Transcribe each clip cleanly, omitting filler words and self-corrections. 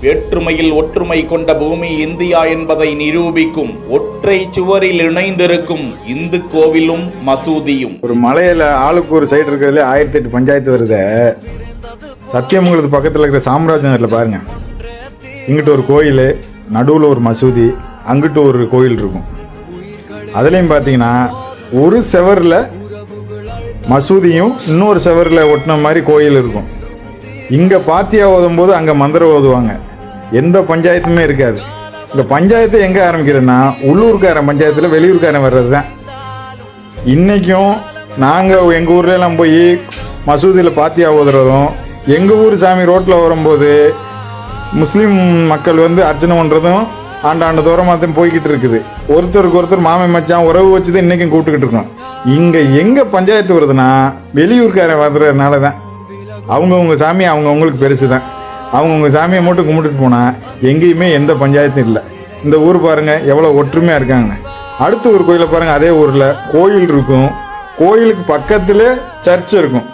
வேற்றுமையில் ஒற்றுமை கொண்ட பூமி இந்தியா என்பதை நிரூபிக்கும் ஒற்றை சுவரில் இணைந்திருக்கும் இந்து கோவிலும் மசூதியும். ஒரு மலையில ஆளுக்கு ஒரு சைடு இருக்கிறதுல 1008 பஞ்சாயத்து வருது. சத்தியமங்கலத்து பக்கத்தில் இருக்கிற சாம்ராஜ் நகரில் பாருங்க, இங்கிட்ட ஒரு கோயில், நடுவில் ஒரு மசூதி, அங்கிட்டு ஒரு கோயில் இருக்கும். அதுலேயும் பார்த்தீங்கன்னா ஒரு செவரில் மசூதியும் இன்னொரு செவரில் ஒட்டின மாதிரி கோயில் இருக்கும். இங்கே பாத்தியா ஓதும் போது அங்கே மந்திரம் ஓதுவாங்க. எந்த பஞ்சாயத்துமே இருக்காது. இந்த பஞ்சாயத்து எங்கே ஆரம்பிக்கிறதுனா உள்ளூர்காரன் பஞ்சாயத்தில் வெளியூர்காரன் வர்றது தான். இன்றைக்கும் நாங்கள் எங்கள் ஊர்லலாம் போய் மசூதியில் பாத்தியா ஓதுறதும், எங்கள் ஊர் சாமி ரோட்டில் வரும்போது முஸ்லீம் மக்கள் அர்ச்சனை பண்ணுறதும் ஆண்டாண்டு தூரமாக போய்கிட்டு இருக்குது. ஒருத்தருக்கு ஒருத்தர் மாமை மச்சான் உறவு வச்சு தான் இன்றைக்கும் கூப்பிட்டுக்கிட்டு இருக்கோம். இங்கே எங்கே பஞ்சாயத்து வருதுன்னா வெளியூர்காரன் வர்றதுனால தான். அவங்கவுங்க சாமி அவங்கவுங்களுக்கு பெருசு தான். அவங்கவுங்க சாமியை மட்டும் கும்பிட்டுட்டு போனால் எங்கேயுமே எந்த பஞ்சாயத்தும் இல்லை. இந்த ஊர் பாருங்கள் எவ்வளோ ஒற்றுமையாக இருக்காங்க. அடுத்த ஒரு கோயிலை பாருங்கள், அதே ஊரில் கோயில் இருக்கும், கோயிலுக்கு பக்கத்தில் சர்ச் இருக்கும்.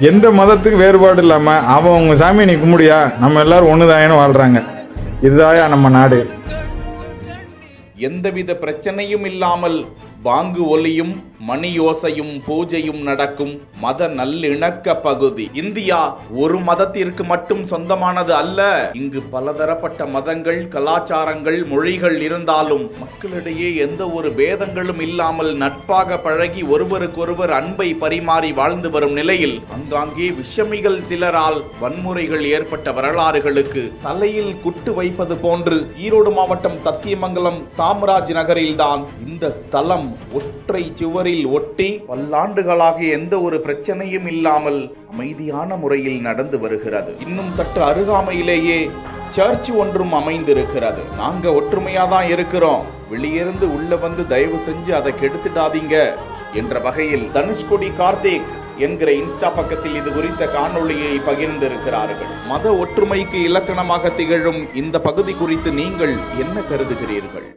எந்த மதத்துக்கு வேறுபாடு இல்லாமல் அவங்க சாமியை நீ கும்பிடியா, நம்ம எல்லாரும் ஒன்று தாயன்னு வாழ்கிறாங்க. இதுதாயா நம்ம நாடு. எந்தவித பிரச்சனையும் இல்லாமல் பாங்கு ஒலியும் மணி யோசையும் பூஜையும் நடக்கும் மத நல்லிணக்க பகுதி. இந்தியா ஒரு மதத்திற்கு மட்டும் சொந்தமானது அல்ல. இங்கு பலதரப்பட்ட மதங்கள், கலாச்சாரங்கள், மொழிகள் இருந்தாலும் மக்களிடையே எந்த ஒரு பேதங்களும் இல்லாமல் நட்பாக பழகி ஒருவருக்கொருவர் அன்பை பரிமாறி வாழ்ந்து வரும் நிலையில் அங்காங்கே விஷமிகள் சிலரால் வன்முறைகள் ஏற்பட்ட வரலாறுகளுக்கு தலையில் குட்டு வைப்பது போன்று ஈரோடு மாவட்டம் சத்தியமங்கலம் சாம்ராஜ் நகரில்தான் இந்த ஸ்தலம் ஒற்றை சுவரில் ஒட்டி பல்லாண்டுகளாக எந்த ஒரு பிரச்சனையும் இல்லாமல் அமைதியான முறையில் நடந்து வருகிறது. இன்னும் சற்று அருகாமையிலேயே சர்ச் ஒன்றும் அமைந்திருக்கிறது. நாங்க ஒற்றுமையா தான் இருக்கிறோம், வெளியிருந்து உள்ள வந்து தயவு செஞ்சு அதை கெடுத்துடாதீங்க என்ற வகையில் தனுஷ்கோடி கார்த்திக் என்கிற இன்ஸ்டா பக்கத்தில் இது குறித்த காணொளியை பகிர்ந்திருக்கிறார்கள். மத ஒற்றுமைக்கு இலக்கணமாக திகழும் இந்த பகுதி குறித்து நீங்கள் என்ன கருதுகிறீர்கள்?